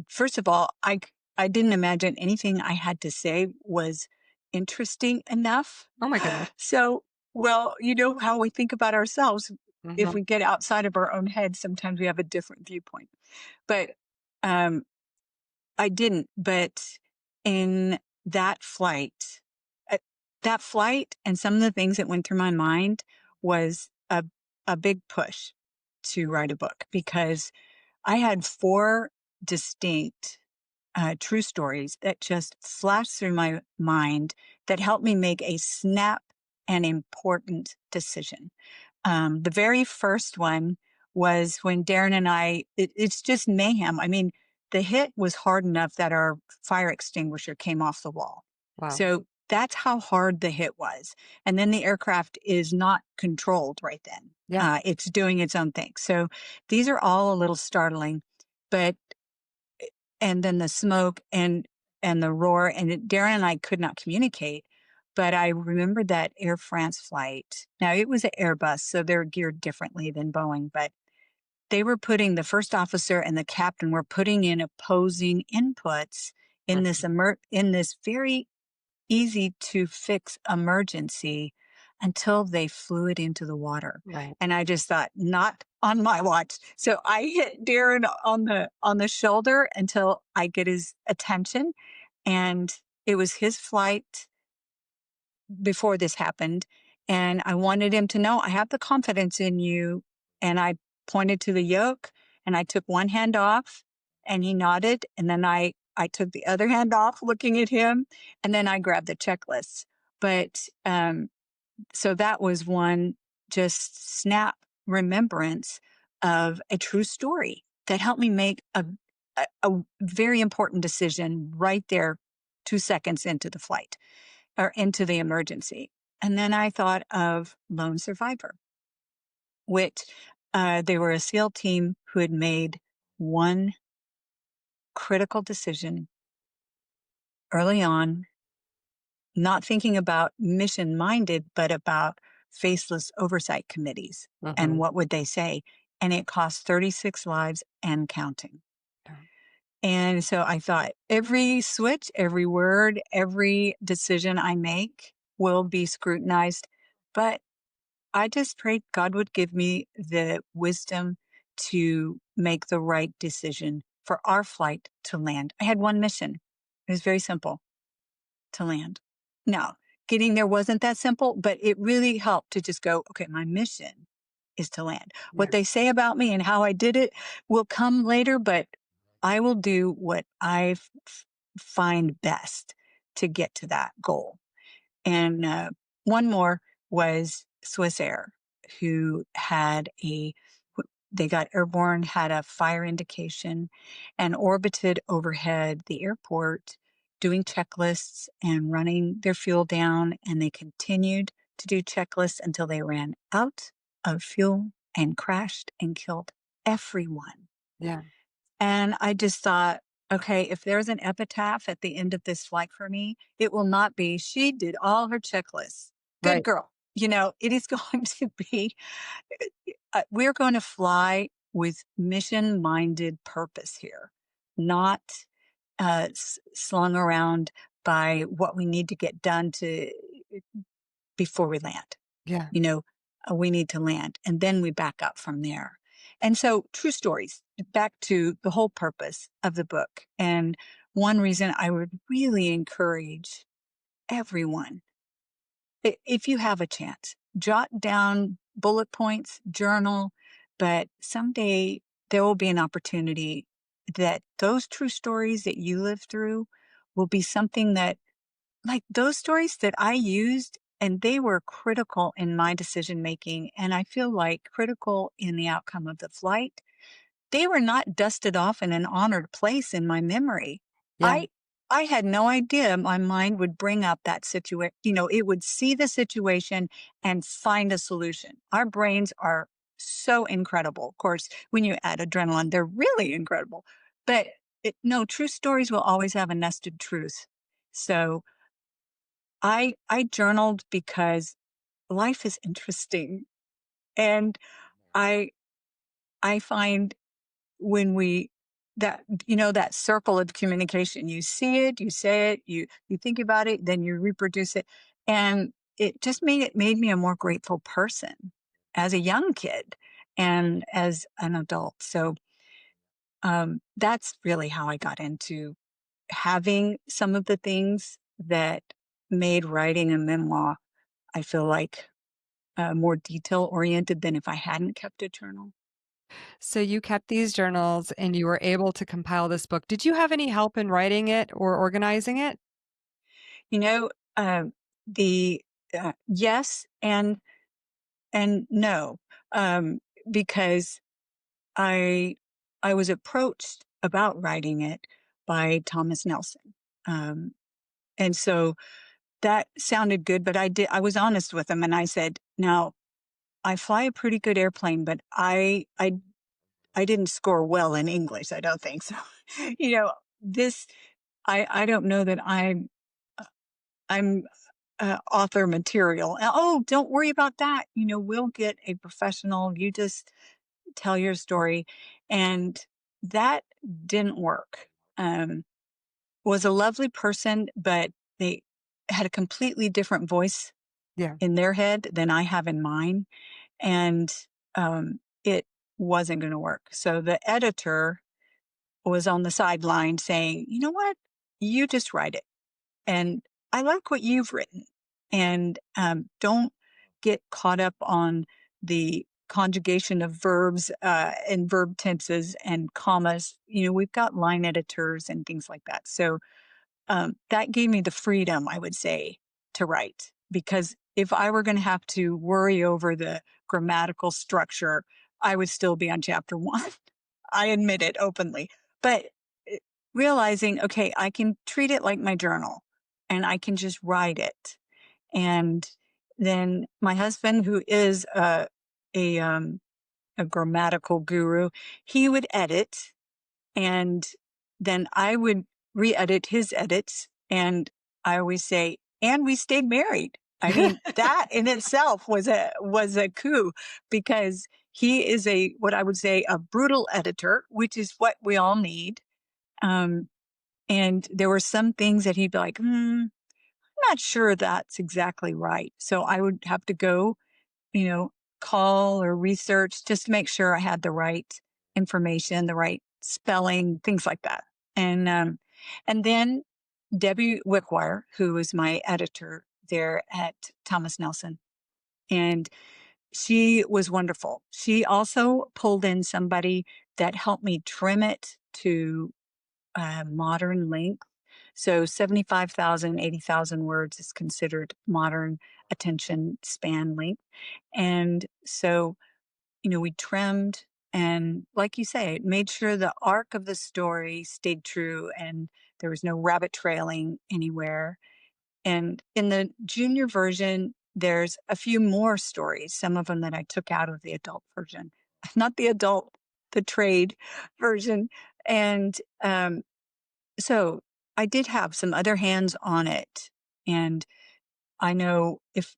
First of all, I didn't imagine anything I had to say was interesting enough. Oh my goodness. So, well, you know how we think about ourselves. If Mhm. we get outside of our own head, sometimes we have a different viewpoint. But um, I didn't. But in that flight, uh, that flight, and some of the things that went through my mind was a big push to write a book because I had four distinct true stories that just flashed through my mind that helped me make a snap and important decision. The very first one was when Darren and it's just mayhem. I mean, the hit was hard enough that our fire extinguisher came off the wall. Wow. So that's how hard the hit was. And then the aircraft is not controlled right then. Yeah. It's doing its own thing. So these are all a little startling, but and then the smoke and the roar Darren and I could not communicate, but I remember that Air France flight. Now it was an Airbus, so they're geared differently than Boeing, but they were putting the first officer and the captain were putting in opposing inputs in Mhm. in this very easy to fix emergency until they flew it into the water. Right. And I just thought, not on my watch. So I hit Darren on the shoulder until I get his attention. And it was his flight before this happened. And I wanted him to know I have the confidence in you. And I pointed to the yoke and I took one hand off and he nodded. And then I took the other hand off looking at him. And then I grabbed the checklist. But so that was one just snap remembrance of a true story that helped me make a very important decision right there 2 seconds into the flight or into the emergency. And then I thought of Lone Survivor, which they were a SEAL team who had made one critical decision early on, not thinking about mission minded, but about faceless oversight committees and Mhm. what would they say. And it cost 36 lives and counting. Yeah. And so I thought every switch, every word, every decision I make will be scrutinized. But I just prayed God would give me the wisdom to make the right decision for our flight to land. I had one mission. It was very simple to land. Now, getting there wasn't that simple, but it really helped to just go, okay, my mission is to land. What Yeah. they say about me and how I did it will come later, but I will do what find best to get to that goal. And one more was Swiss Air, who had they got airborne, had a fire indication, and orbited overhead the airport doing checklists and running their fuel down. And they continued to do checklists until they ran out of fuel and crashed and killed everyone. Yeah. And I just thought, okay, if there's an epitaph at the end of this flight for me, it will not be, she did all her checklists. Good Right. girl. It is going to be, we're going to fly with mission minded purpose here, not slung around by what we need to get done to before we land. Yeah. You know, we need to land and then we back up from there. And so, true stories, back to the whole purpose of the book. And one reason I would really encourage everyone, if you have a chance, jot down bullet points, journal, but someday there will be an opportunity that those true stories that you lived through will be something that, like those stories that I used, and they were critical in my decision making, and I feel like critical in the outcome of the flight. They were not dusted off in an honored place in my memory. Yeah. I I had no idea my mind would bring up that situation. It would see the situation and find a solution. Our brains are so incredible. Of course, when you add adrenaline, they're really incredible. But no, true stories will always have a nested truth. So I journaled because life is interesting, and I I find when we that that circle of communication, you see it, you say it, you think about it, then you reproduce it, and it made me a more grateful person as a young kid and as an adult. So that's really how I got into having some of the things that made writing a memoir, I feel like, more detail oriented than if I hadn't kept a journal. So you kept these journals and you were able to compile this book. Did you have any help in writing it or organizing it? You know, the yes and no, because I I was approached about writing it by Thomas Nelson, um, and so that sounded good. But I was honest with him, and I said, "Now I fly a pretty good airplane, but I didn't score well in English. I don't think so. you know, this I don't know that I'm author material. Oh, don't worry about that. We'll get a professional. You just tell your story." And that didn't work. Was a lovely person, but they had a completely different voice Yeah. in their head than I have in mine. And it wasn't going to work. So the editor was on the sideline saying, "You know what? You just write it. And I like what you've written. And don't get caught up on the conjugation of verbs and verb tenses and commas. We've got line editors and things like that." So that gave me the freedom, I would say, to write. Because if I were going to have to worry over the grammatical structure, I would still be on chapter one. I admit it openly. But eh, realizing, okay, I can treat it like my journal and I can just write it. And then my husband, who is a, um, a grammatical guru, he would edit, and then I would re-edit his edits, and I always say, "And we stayed married." I mean, that in itself was a coup, because he is a what I would say a brutal editor, which is what we all need. Um, and there were some things that he'd be like, I'm not sure that's exactly right. So I would have to go, you know, call or research just to make sure I had the right information, the right spelling, things like that. And then Debbie Wickwire, who was my editor there at Thomas Nelson, and she was wonderful. She also pulled in somebody that helped me trim it to modern length. So 75,000, 80,000 words is considered modern attention span length. And so, we trimmed, and like you say, it made sure the arc of the story stayed true and there was no rabbit trailing anywhere. And in the junior version, there's a few more stories, some of them that I took out of the adult version, not the adult, the trade version. And so I did have some other hands on it. And I know if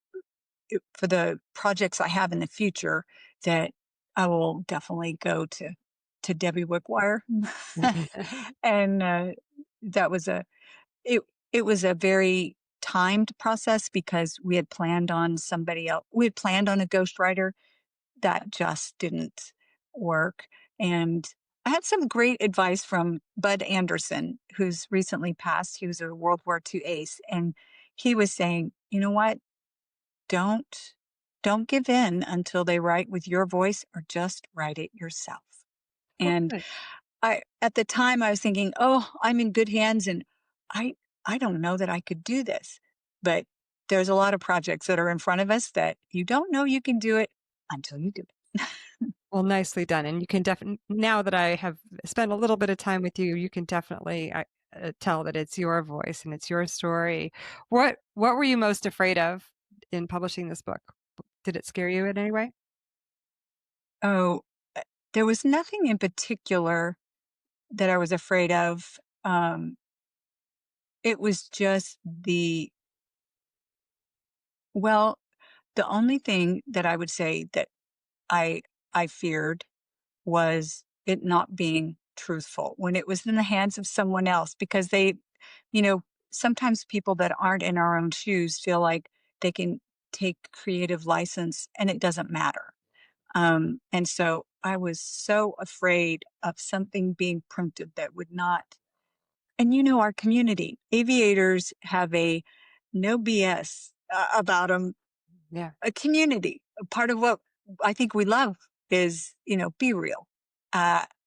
for the projects I have in the future, that I will definitely go to Debbie Wickwire. And, that was a it it was a very timed process because we had planned on a ghostwriter that just didn't work, and I had some great advice from Bud Anderson, who's recently passed. He was a World War II ace, and he was saying, "You know what? Don't don't give in until they write with your voice or just write it yourself." Oh, And good. I at the time, I was thinking, "Oh, I'm in good hands, and I I don't know that I could do this." But there's a lot of projects that are in front of us that you don't know you can do it until you do it. Well, nicely done, and you can definitely now that I have spent a little bit of time with you, you can definitely, tell that it's your voice and it's your story. What were you most afraid of in publishing this book? Did it scare you in any way? Oh, there was nothing in particular that I was afraid of. It was just well, the only thing that I would say that I I feared was it not being truthful when it was in the hands of someone else because you know, sometimes people that aren't in our own shoes feel like they can take creative license and it doesn't matter. And so I was so afraid of something being printed that would not, and our community, aviators have a no BS about them, Yeah. a community. A part of what I think we love is, be real.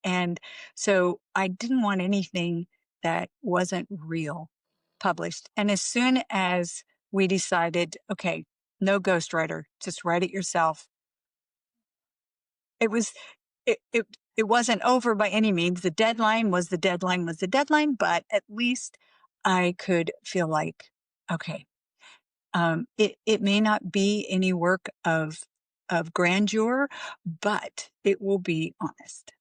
And so I didn't want anything that wasn't real published. And as soon as we decided, okay, no ghostwriter, just write it yourself, it was, it wasn't over by any means. The deadline was the deadline was the deadline, but at least I could feel like, okay, it may not be any work of grandeur, but it will be honest.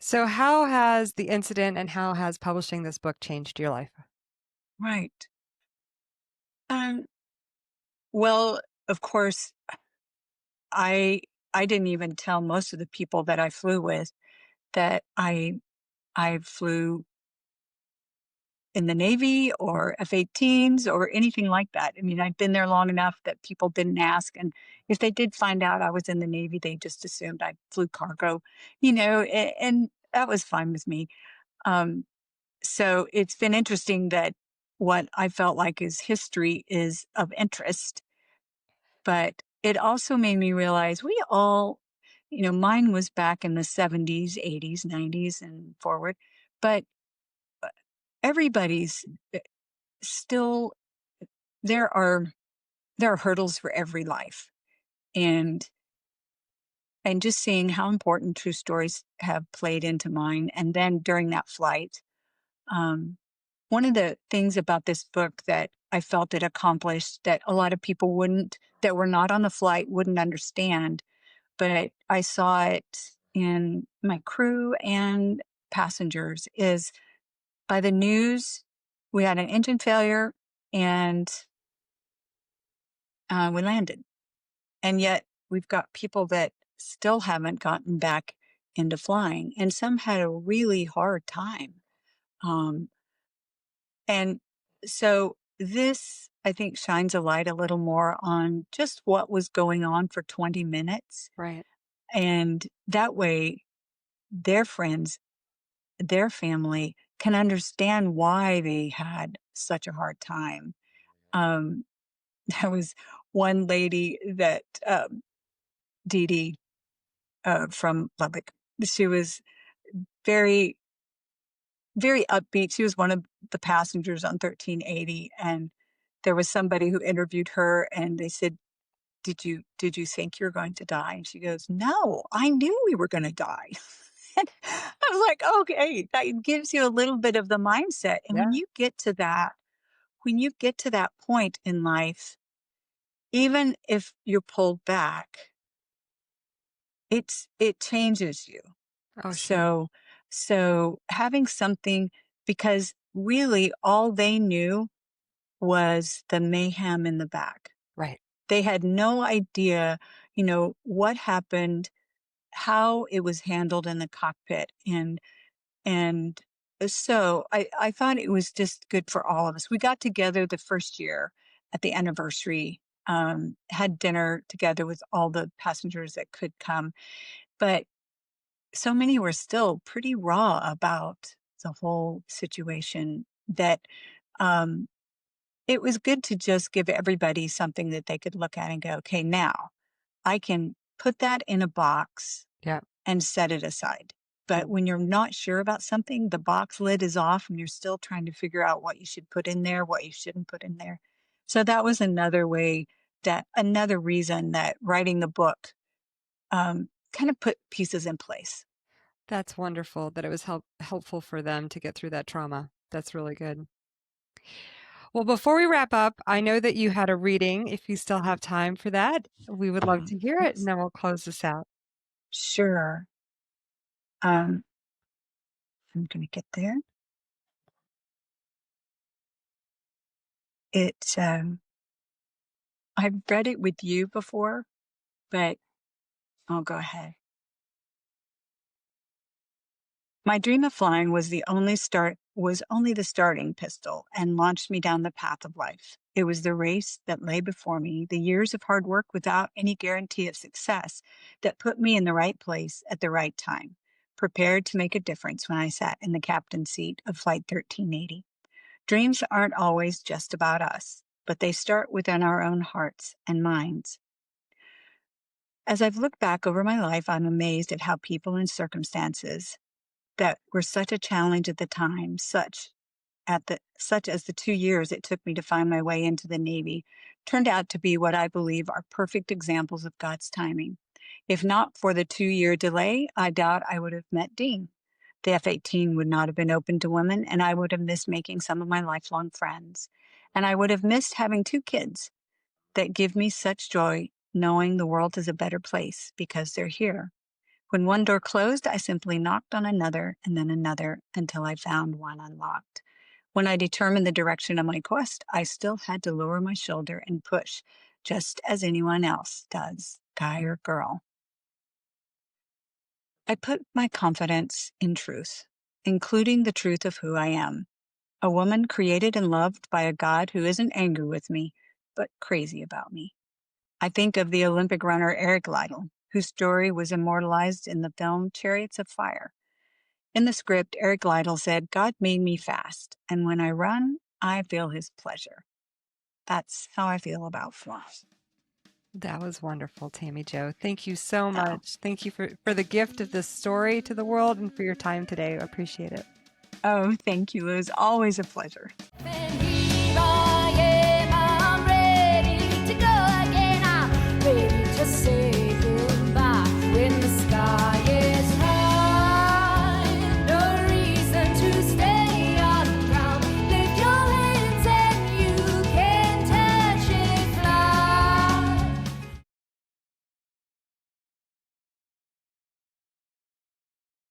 So how has the incident and how has publishing this book changed your life? Right. Um, well, of course, I I didn't even tell most of the people that I flew with that I flew in the Navy or F-18s or anything like that. I mean, I'd been there long enough that people didn't ask, and if they did find out I was in the Navy, they just assumed I flew cargo, and that was fine with me. Um, so it's been interesting that what I felt like is history is of interest, but it also made me realize we all, mine was back in the 70s, 80s, 90s, and forward, but everybody's still there are there are hurdles for every life, and just seeing how important true stories have played into mine, and then during that flight, um, one of the things about this book that I felt it accomplished that a lot of people wouldn't that were not on the flight wouldn't understand, but I saw it in my crew and passengers, is by the news, we had an engine failure and we landed. And yet we've got people that still haven't gotten back into flying, and some had a really hard time. Um, and so this, I think, shines a light a little more on just what was going on for 20 minutes. Right. And that way, their friends, their family can understand why they had such a hard time. Um, there was one lady that, Dee Dee, from Lubbock. She was very, very upbeat. She was one of the passengers on 1380, and there was somebody who interviewed her, and they said, "Did you think you're going to die?" And she goes, "No, I knew we were going to die." And I was like, "Okay, that gives you a little bit of the mindset." And Yeah. when you get to that point in life, even if you're pulled back, it changes you. Oh, sure. So having something, because really all they knew was the mayhem in the back. Right. They had no idea, what happened, how it was handled in the cockpit. And so I thought it was just good for all of us. We got together the first year at the anniversary, had dinner together with all the passengers that could come. But so many were still pretty raw about the whole situation that um, it was good to just give everybody something that they could look at and go, okay, now I can put that in a box Yeah. and set it aside. But when you're not sure about something, the box lid is off and you're still trying to figure out what you should put in there, what you shouldn't put in there. So that was another reason that writing the book kind of put pieces in place. That's wonderful that it was helpful for them to get through that trauma. That's really good. Well, before we wrap up, I know that you had a reading. If you still have time for that, we would love to hear it, and Yes. then we'll close this out. Sure. Um, I'm going to get there. It's I've read it with you before, but I'll go ahead. My dream of flying was only the starting pistol and launched me down the path of life. It was the race that lay before me, the years of hard work without any guarantee of success that put me in the right place at the right time, prepared to make a difference when I sat in the captain's seat of Flight 1380. Dreams aren't always just about us, but they start within our own hearts and minds. As I've looked back over my life, I'm amazed at how people and circumstances that were such a challenge at the time, such as the 2 years it took me to find my way into the Navy, turned out to be what I believe are perfect examples of God's timing. If not for the 2-year delay, I doubt I would have met Dean. The F-18 would not have been open to women, and I would have missed making some of my lifelong friends. And I would have missed having 2 kids that give me such joy knowing the world is a better place because they're here. When one door closed, I simply knocked on another and then another until I found one unlocked. When I determined the direction of my quest, I still had to lower my shoulder and push, just as anyone else does, guy or girl. I put my confidence in truth, including the truth of who I am, a woman created and loved by a God who isn't angry with me, but crazy about me. I think of the Olympic runner Eric Liddell, whose story was immortalized in the film Chariots of Fire. In the script, Eric Liddell said, God made me fast, and when I run, I feel his pleasure. That's how I feel about flying. That was wonderful, Tammie Jo. Thank you so Oh, much. Thank you for the gift of this story to the world and for your time today. I appreciate it. oh, thank you. It was always a pleasure.